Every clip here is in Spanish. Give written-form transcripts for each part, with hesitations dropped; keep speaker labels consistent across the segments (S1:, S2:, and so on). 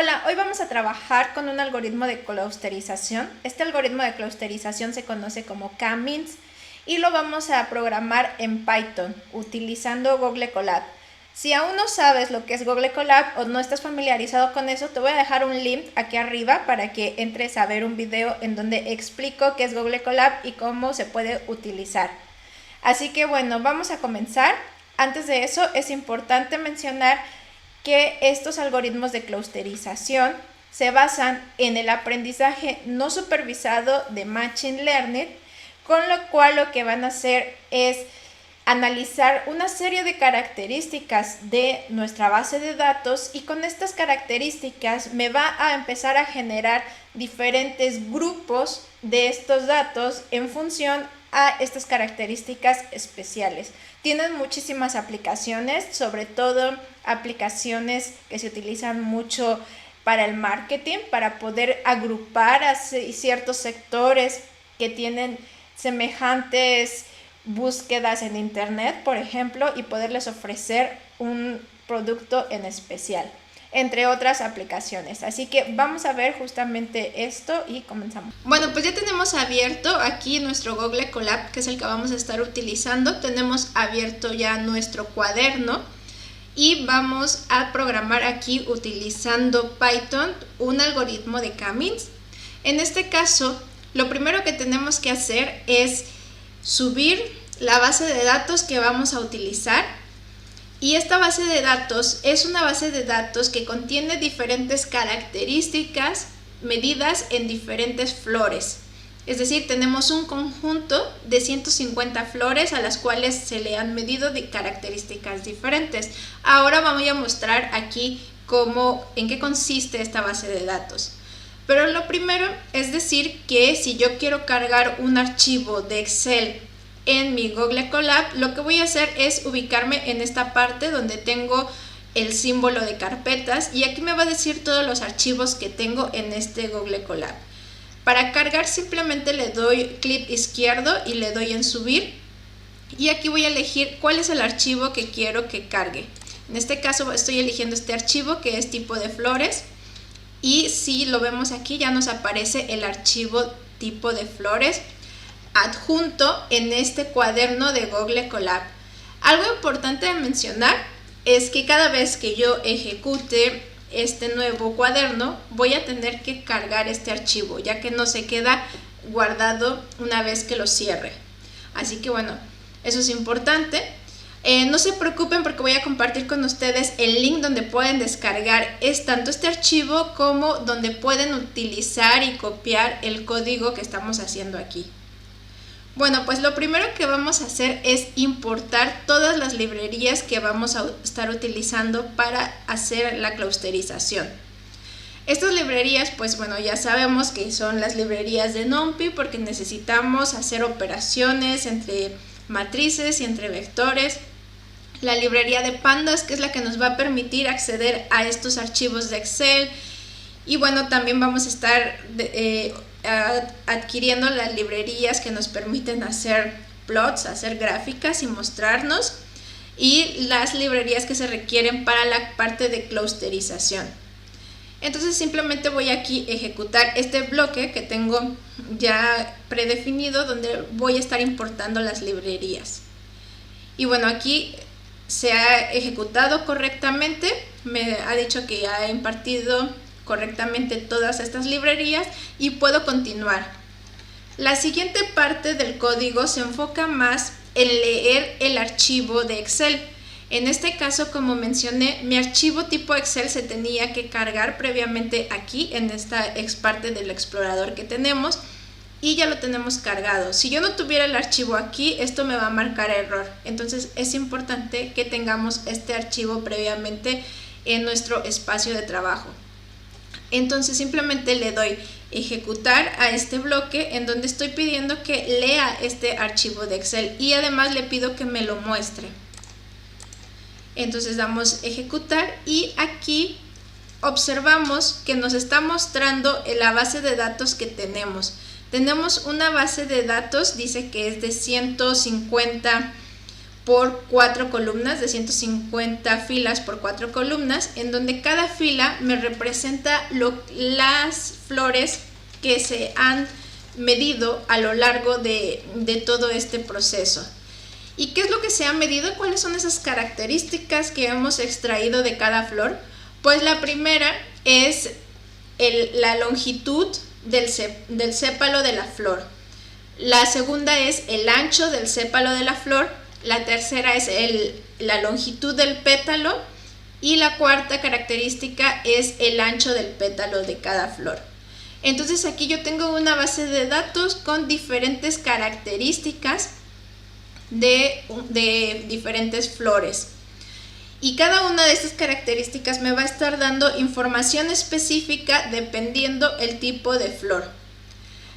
S1: Hola, hoy vamos a trabajar con un algoritmo de clusterización. Este algoritmo de clusterización se conoce como K-means y lo vamos a programar en Python utilizando Google Colab. Si aún no sabes lo que es Google Colab o no estás familiarizado con eso, te voy a dejar un link aquí arriba para que entres a ver un video en donde explico qué es Google Colab y cómo se puede utilizar. Así que bueno, vamos a comenzar. Antes de eso es importante mencionar que estos algoritmos de clusterización se basan en el aprendizaje no supervisado de Machine Learning, con lo cual lo que van a hacer es analizar una serie de características de nuestra base de datos y con estas características me va a empezar a generar diferentes grupos de estos datos en función a estas características especiales. Tienen muchísimas aplicaciones, sobre todo aplicaciones que se utilizan mucho para el marketing, para poder agrupar a ciertos sectores que tienen semejantes búsquedas en internet, por ejemplo, y poderles ofrecer un producto en especial, entre otras aplicaciones. Así que vamos a ver justamente esto y comenzamos. Bueno, pues ya tenemos abierto aquí nuestro Google Colab, que es el que vamos a estar utilizando. Tenemos abierto ya nuestro cuaderno y vamos a programar aquí utilizando Python un algoritmo de K-means. En este caso, lo primero que tenemos que hacer es subir la base de datos que vamos a utilizar. Y esta base de datos es una base de datos que contiene diferentes características medidas en diferentes flores. Es decir, tenemos un conjunto de 150 flores a las cuales se le han medido de características diferentes. Ahora voy a mostrar aquí en qué consiste esta base de datos. Pero lo primero es decir que si yo quiero cargar un archivo de Excel en mi Google Colab, lo que voy a hacer es ubicarme en esta parte donde tengo el símbolo de carpetas y aquí me va a decir todos los archivos que tengo en este Google Colab. Para cargar simplemente le doy clic izquierdo y le doy en subir y aquí voy a elegir cuál es el archivo que quiero que cargue. En este caso estoy eligiendo este archivo que es tipo de flores y si lo vemos aquí ya nos aparece el archivo tipo de flores adjunto en este cuaderno de Google Colab. Algo importante de mencionar es que cada vez que yo ejecute este nuevo cuaderno voy a tener que cargar este archivo, ya que no se queda guardado una vez que lo cierre. Así que bueno, eso es importante. No se preocupen porque voy a compartir con ustedes el link donde pueden descargar tanto este archivo como donde pueden utilizar y copiar el código que estamos haciendo aquí. Bueno, pues lo primero que vamos a hacer es importar todas las librerías que vamos a estar utilizando para hacer la clusterización. Estas librerías, pues bueno, ya sabemos que son las librerías de NumPy porque necesitamos hacer operaciones entre matrices y entre vectores. La librería de pandas, que es la que nos va a permitir acceder a estos archivos de Excel. Y bueno, también vamos a estar adquiriendo las librerías que nos permiten hacer plots, hacer gráficas y mostrarnos, y las librerías que se requieren para la parte de clusterización. Entonces simplemente voy aquí a ejecutar este bloque que tengo ya predefinido donde voy a estar importando las librerías. Y bueno, aquí se ha ejecutado correctamente, me ha dicho que ya he impartido correctamente todas estas librerías y puedo continuar. La siguiente parte del código se enfoca más en leer el archivo de Excel. En este caso, como mencioné, mi archivo tipo Excel se tenía que cargar previamente aquí en esta parte del explorador que tenemos y ya lo tenemos cargado. Si yo no tuviera el archivo aquí, esto me va a marcar error. Entonces es importante que tengamos este archivo previamente en nuestro espacio de trabajo. Entonces simplemente le doy ejecutar a este bloque en donde estoy pidiendo que lea este archivo de Excel y además le pido que me lo muestre. Entonces damos ejecutar y aquí observamos que nos está mostrando la base de datos que tenemos. Tenemos una base de datos, dice que es de 150 por 4 columnas, de 150 filas por 4 columnas, en donde cada fila me representa las flores que se han medido a lo largo de todo este proceso. ¿Y qué es lo que se ha medido? ¿Cuáles son esas características que hemos extraído de cada flor? Pues la primera es la longitud del sépalo de la flor. La segunda es el ancho del sépalo de la flor. La tercera es la longitud del pétalo. Y la cuarta característica es el ancho del pétalo de cada flor. Entonces aquí yo tengo una base de datos con diferentes características de diferentes flores. Y cada una de estas características me va a estar dando información específica dependiendo el tipo de flor.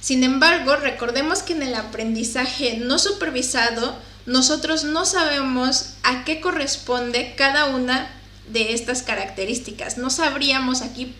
S1: Sin embargo, recordemos que en el aprendizaje no supervisado, nosotros no sabemos a qué corresponde cada una de estas características. No sabríamos aquí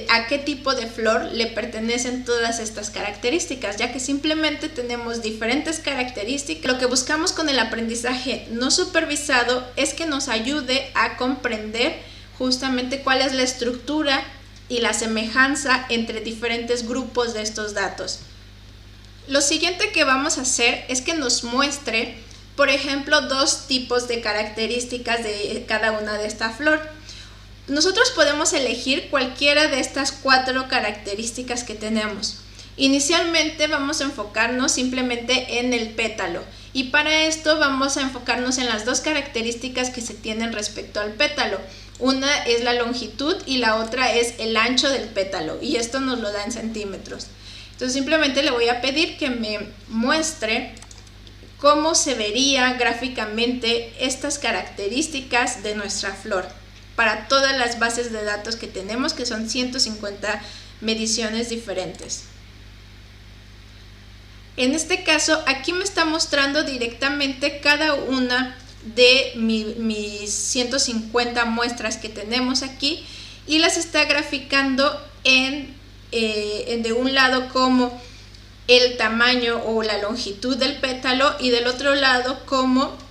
S1: a qué tipo de flor le pertenecen todas estas características, ya que simplemente tenemos diferentes características. Lo que buscamos con el aprendizaje no supervisado es que nos ayude a comprender justamente cuál es la estructura y la semejanza entre diferentes grupos de estos datos. Lo siguiente que vamos a hacer es que nos muestre, por ejemplo, dos tipos de características de cada una de esta flor. Nosotros podemos elegir cualquiera de estas 4 características que tenemos. Inicialmente vamos a enfocarnos simplemente en el pétalo, y para esto vamos a enfocarnos en las 2 características que se tienen respecto al pétalo. Una es la longitud y la otra es el ancho del pétalo, y esto nos lo da en centímetros. Entonces simplemente le voy a pedir que me muestre cómo se vería gráficamente estas características de nuestra flor para todas las bases de datos que tenemos, que son 150 mediciones diferentes. En este caso, aquí me está mostrando directamente cada una de mis 150 muestras que tenemos aquí, y las está graficando de un lado como el tamaño o la longitud del pétalo, y del otro lado como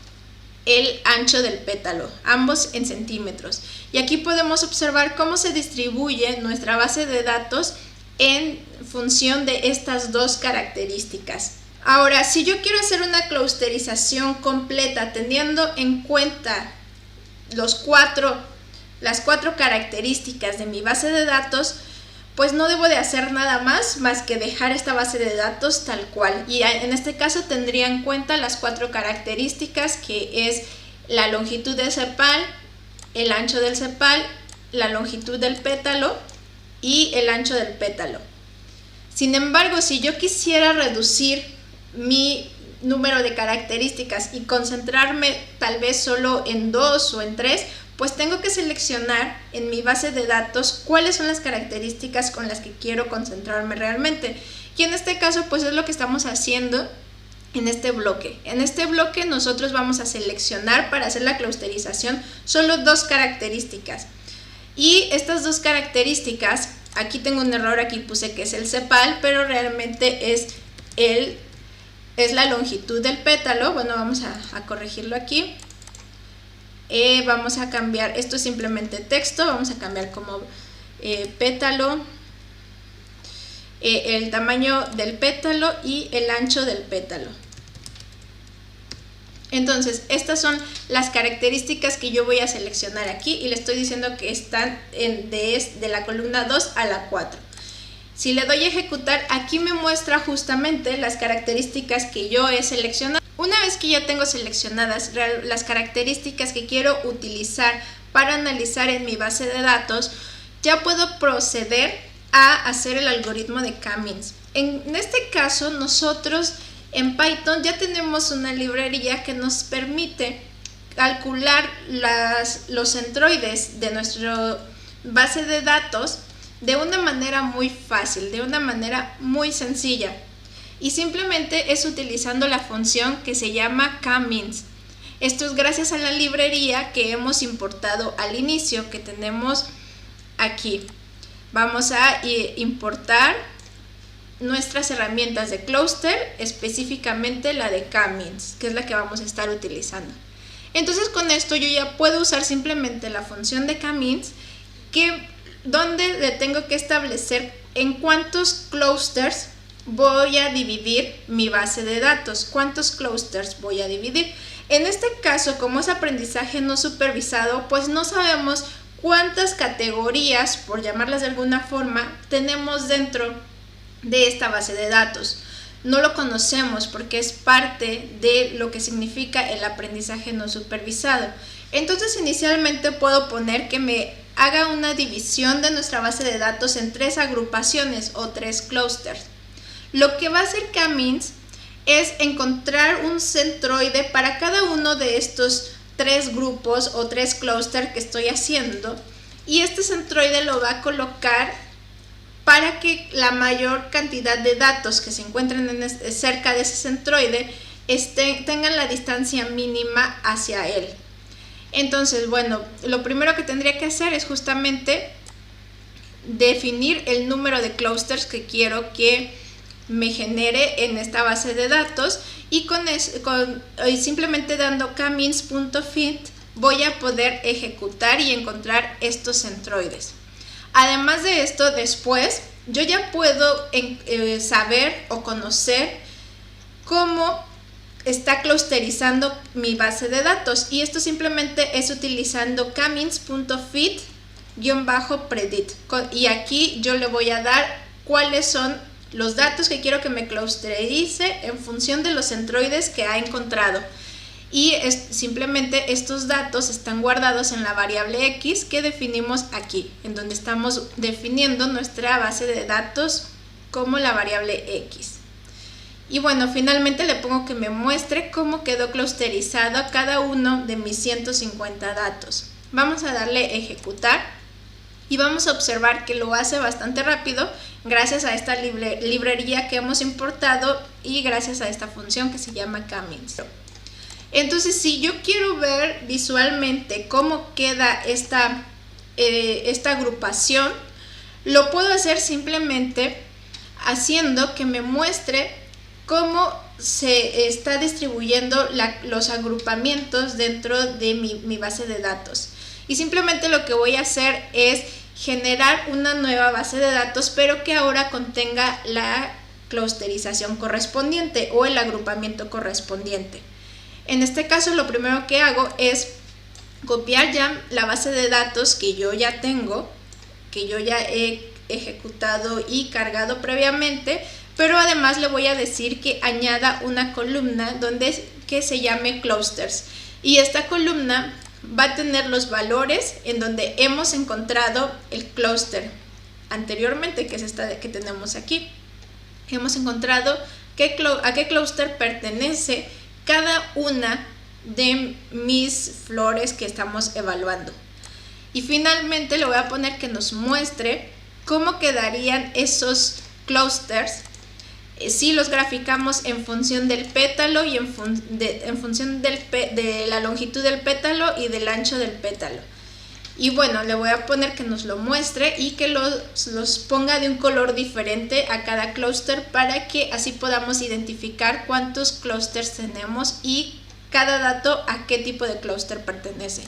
S1: el ancho del pétalo, ambos en centímetros. Y aquí podemos observar cómo se distribuye nuestra base de datos en función de estas 2 características. Ahora, si yo quiero hacer una clusterización completa teniendo en cuenta las 4 características de mi base de datos, pues no debo de hacer nada más que dejar esta base de datos tal cual. Y en este caso tendría en cuenta las 4 características, que es la longitud del sepal, el ancho del sepal, la longitud del pétalo y el ancho del pétalo. Sin embargo, si yo quisiera reducir mi número de características y concentrarme tal vez solo en 2 o en 3, pues tengo que seleccionar en mi base de datos cuáles son las características con las que quiero concentrarme realmente. Y en este caso, pues es lo que estamos haciendo en este bloque. En este bloque nosotros vamos a seleccionar para hacer la clusterización solo 2 características. Y estas 2 características, aquí tengo un error, aquí puse que es el sepal, pero realmente es la longitud del pétalo. Bueno, vamos a corregirlo aquí. Vamos a cambiar, esto es simplemente texto, vamos a cambiar como pétalo, el tamaño del pétalo y el ancho del pétalo. Entonces, estas son las características que yo voy a seleccionar aquí, y le estoy diciendo que están de la columna 2 a la 4. Si le doy a ejecutar, aquí me muestra justamente las características que yo he seleccionado. Una vez que ya tengo seleccionadas las características que quiero utilizar para analizar en mi base de datos, ya puedo proceder a hacer el algoritmo de K-means. En este caso, nosotros en Python ya tenemos una librería que nos permite calcular los centroides de nuestra base de datos de una manera muy fácil, de una manera muy sencilla. Y simplemente es utilizando la función que se llama K-means. Esto es gracias a la librería que hemos importado al inicio, que tenemos aquí. Vamos a importar nuestras herramientas de cluster, específicamente la de K-means, que es la que vamos a estar utilizando. Entonces con esto yo ya puedo usar simplemente la función de K-means, donde le tengo que establecer en cuántos clusters voy a dividir mi base de datos, cuántos clusters voy a dividir. En este caso, como es aprendizaje no supervisado, pues no sabemos cuántas categorías, por llamarlas de alguna forma, tenemos dentro de esta base de datos. No lo conocemos porque es parte de lo que significa el aprendizaje no supervisado. Entonces inicialmente puedo poner que me haga una división de nuestra base de datos en 3 agrupaciones o 3 clusters. Lo que va a hacer K-means es encontrar un centroide para cada uno de estos 3 grupos o 3 clusters que estoy haciendo, y este centroide lo va a colocar para que la mayor cantidad de datos que se encuentren cerca de ese centroide tengan la distancia mínima hacia él. Entonces, bueno, lo primero que tendría que hacer es justamente definir el número de clusters que quiero que me genere en esta base de datos, y simplemente dando kmeans.fit voy a poder ejecutar y encontrar estos centroides. Además de esto, después yo ya puedo saber o conocer cómo está clusterizando mi base de datos, y esto simplemente es utilizando kmeans.fit-predict, y aquí yo le voy a dar cuáles son los datos que quiero que me clusterice en función de los centroides que ha encontrado. Y simplemente estos datos están guardados en la variable X que definimos aquí, en donde estamos definiendo nuestra base de datos como la variable X. Y bueno, finalmente le pongo que me muestre cómo quedó clusterizado cada uno de mis 150 datos. Vamos a darle ejecutar y vamos a observar que lo hace bastante rápido gracias a esta librería que hemos importado y gracias a esta función que se llama K-means. Entonces, si yo quiero ver visualmente cómo queda esta agrupación, lo puedo hacer simplemente haciendo que me muestre cómo se está distribuyendo los agrupamientos dentro de mi base de datos. Y simplemente lo que voy a hacer es generar una nueva base de datos, pero que ahora contenga la clusterización correspondiente o el agrupamiento correspondiente. En este caso, lo primero que hago es copiar ya la base de datos que yo ya tengo, que yo ya he ejecutado y cargado previamente, pero además le voy a decir que añada una columna que se llame clusters, y esta columna va a tener los valores en donde hemos encontrado el clúster anteriormente, que es esta que tenemos aquí. Hemos encontrado a qué clúster pertenece cada una de mis flores que estamos evaluando. Y finalmente le voy a poner que nos muestre cómo quedarían esos clústeres si los graficamos en función del pétalo y en función de la longitud del pétalo y del ancho del pétalo. Y bueno, le voy a poner que nos lo muestre y que los ponga de un color diferente a cada clúster, para que así podamos identificar cuántos clústeres tenemos y cada dato a qué tipo de clúster pertenece.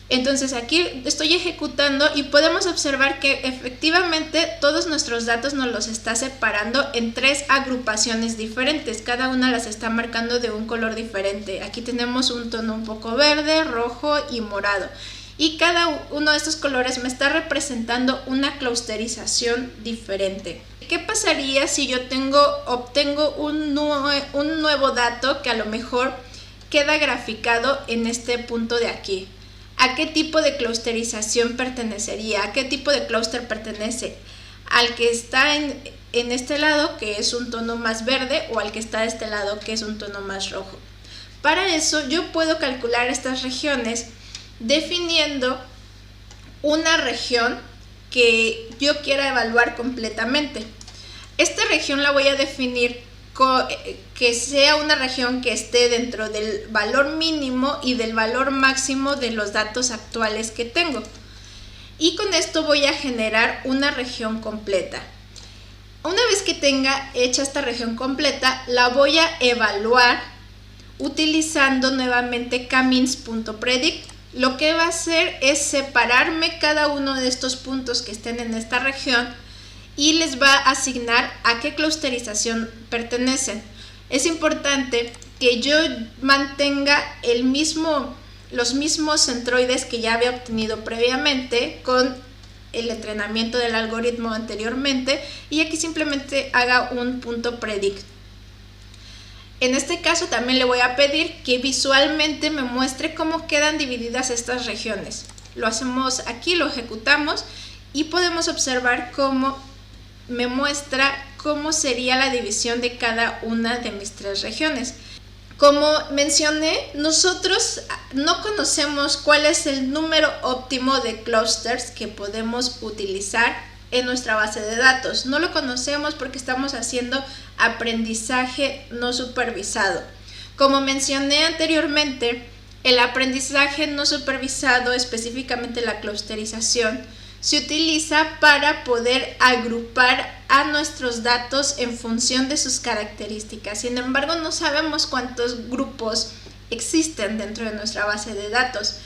S1: Entonces aquí estoy ejecutando y podemos observar que efectivamente todos nuestros datos nos los está separando en 3 agrupaciones diferentes. Cada una las está marcando de un color diferente. Aquí tenemos un tono un poco verde, rojo y morado. Y cada uno de estos colores me está representando una clusterización diferente. ¿Qué pasaría si yo obtengo un nuevo dato que a lo mejor queda graficado en este punto de aquí? ¿A qué tipo de clusterización pertenecería? ¿A qué tipo de clúster pertenece? ¿Al que está en este lado, que es un tono más verde, o al que está de este lado, que es un tono más rojo? Para eso yo puedo calcular estas regiones definiendo una región que yo quiera evaluar completamente. Esta región la voy a definir que sea una región que esté dentro del valor mínimo y del valor máximo de los datos actuales que tengo. Y con esto voy a generar una región completa. Una vez que tenga hecha esta región completa, la voy a evaluar utilizando nuevamente kmins.predict. Lo que va a hacer es separarme cada uno de estos puntos que estén en esta región y les va a asignar a qué clusterización pertenecen. Es importante que yo mantenga los mismos centroides que ya había obtenido previamente con el entrenamiento del algoritmo anteriormente, y aquí simplemente haga un punto predict. En este caso también le voy a pedir que visualmente me muestre cómo quedan divididas estas regiones. Lo hacemos aquí, lo ejecutamos y podemos observar cómo me muestra cómo sería la división de cada una de mis 3 regiones. Como mencioné, nosotros no conocemos cuál es el número óptimo de clusters que podemos utilizar en nuestra base de datos. No lo conocemos porque estamos haciendo aprendizaje no supervisado. Como mencioné anteriormente, el aprendizaje no supervisado, específicamente la clusterización, se utiliza para poder agrupar a nuestros datos en función de sus características. Sin embargo, no sabemos cuántos grupos existen dentro de nuestra base de datos.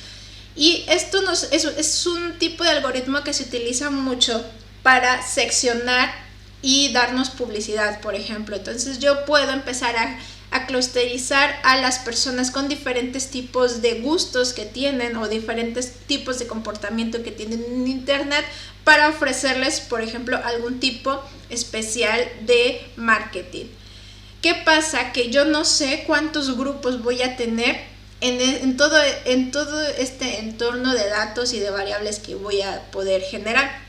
S1: Y esto es un tipo de algoritmo que se utiliza mucho para seccionar y darnos publicidad, por ejemplo. Entonces yo puedo empezar a clusterizar a las personas con diferentes tipos de gustos que tienen o diferentes tipos de comportamiento que tienen en internet para ofrecerles, por ejemplo, algún tipo especial de marketing. ¿Qué pasa? Que yo no sé cuántos grupos voy a tener en todo este entorno de datos y de variables que voy a poder generar.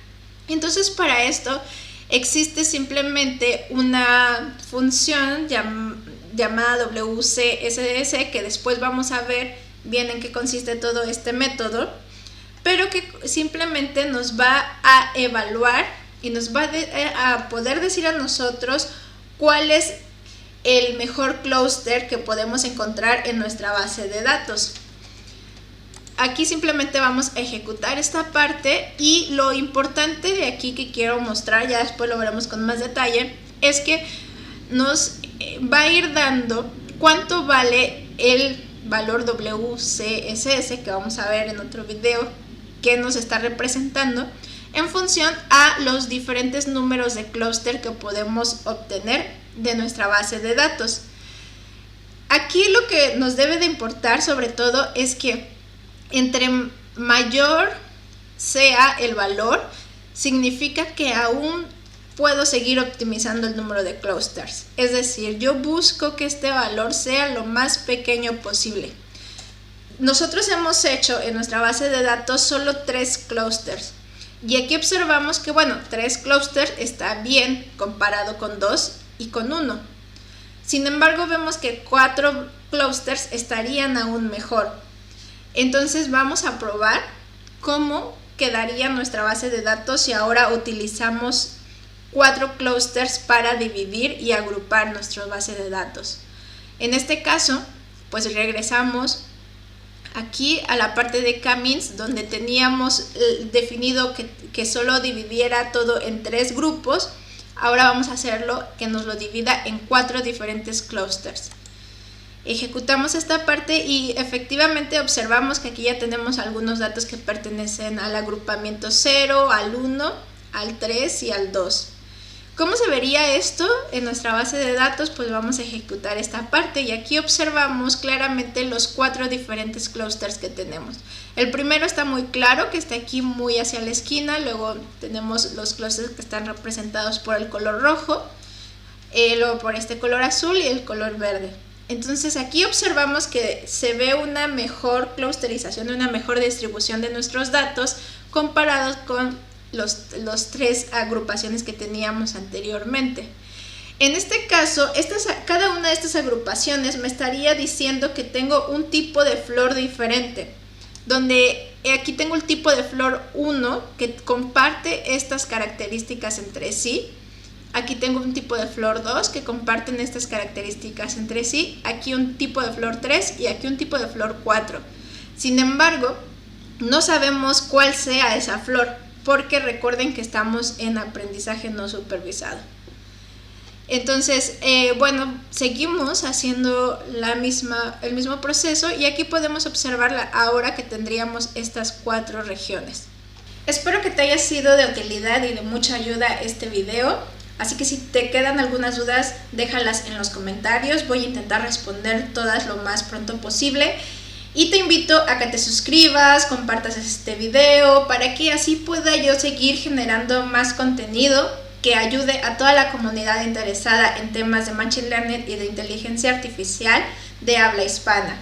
S1: Entonces, para esto existe simplemente una función llamada WCSS, que después vamos a ver bien en qué consiste todo este método, pero que simplemente nos va a evaluar y nos va a poder decir a nosotros cuál es el mejor clúster que podemos encontrar en nuestra base de datos. Aquí simplemente vamos a ejecutar esta parte, y lo importante de aquí que quiero mostrar, ya después lo veremos con más detalle, es que nos va a ir dando cuánto vale el valor WCSS, que vamos a ver en otro video que nos está representando, en función a los diferentes números de clúster que podemos obtener de nuestra base de datos. Aquí lo que nos debe de importar sobre todo es que entre mayor sea el valor, significa que aún puedo seguir optimizando el número de clusters. Es decir, yo busco que este valor sea lo más pequeño posible. Nosotros hemos hecho en nuestra base de datos solo 3 clusters. Y aquí observamos que, bueno, 3 clusters está bien comparado con 2 y con 1. Sin embargo, vemos que 4 clusters estarían aún mejor. Entonces vamos a probar cómo quedaría nuestra base de datos si ahora utilizamos 4 clusters para dividir y agrupar nuestra base de datos. En este caso, pues regresamos aquí a la parte de kmins, donde teníamos definido que solo dividiera todo en 3 grupos. Ahora vamos a hacerlo que nos lo divida en 4 diferentes clusters. Ejecutamos esta parte y efectivamente observamos que aquí ya tenemos algunos datos que pertenecen al agrupamiento 0, al 1, al 3 y al 2. ¿Cómo se vería esto en nuestra base de datos? Pues vamos a ejecutar esta parte, y aquí observamos claramente los 4 diferentes clusters que tenemos. El primero está muy claro, que está aquí muy hacia la esquina. Luego tenemos los clusters que están representados por el color rojo, luego por este color azul y el color verde. Entonces aquí observamos que se ve una mejor clusterización, una mejor distribución de nuestros datos comparados con los 3 agrupaciones que teníamos anteriormente. En este caso, cada una de estas agrupaciones me estaría diciendo que tengo un tipo de flor diferente, donde aquí tengo el tipo de flor 1 que comparte estas características entre sí. Aquí tengo un tipo de flor 2 que comparten estas características entre sí. Aquí un tipo de flor 3 y aquí un tipo de flor 4. Sin embargo, no sabemos cuál sea esa flor, porque recuerden que estamos en aprendizaje no supervisado. Entonces, bueno, seguimos haciendo el mismo proceso y aquí podemos observar ahora que tendríamos estas 4 regiones. Espero que te haya sido de utilidad y de mucha ayuda este video, así que si te quedan algunas dudas, déjalas en los comentarios, voy a intentar responder todas lo más pronto posible. Y te invito a que te suscribas, compartas este video para que así pueda yo seguir generando más contenido que ayude a toda la comunidad interesada en temas de Machine Learning y de inteligencia artificial de habla hispana.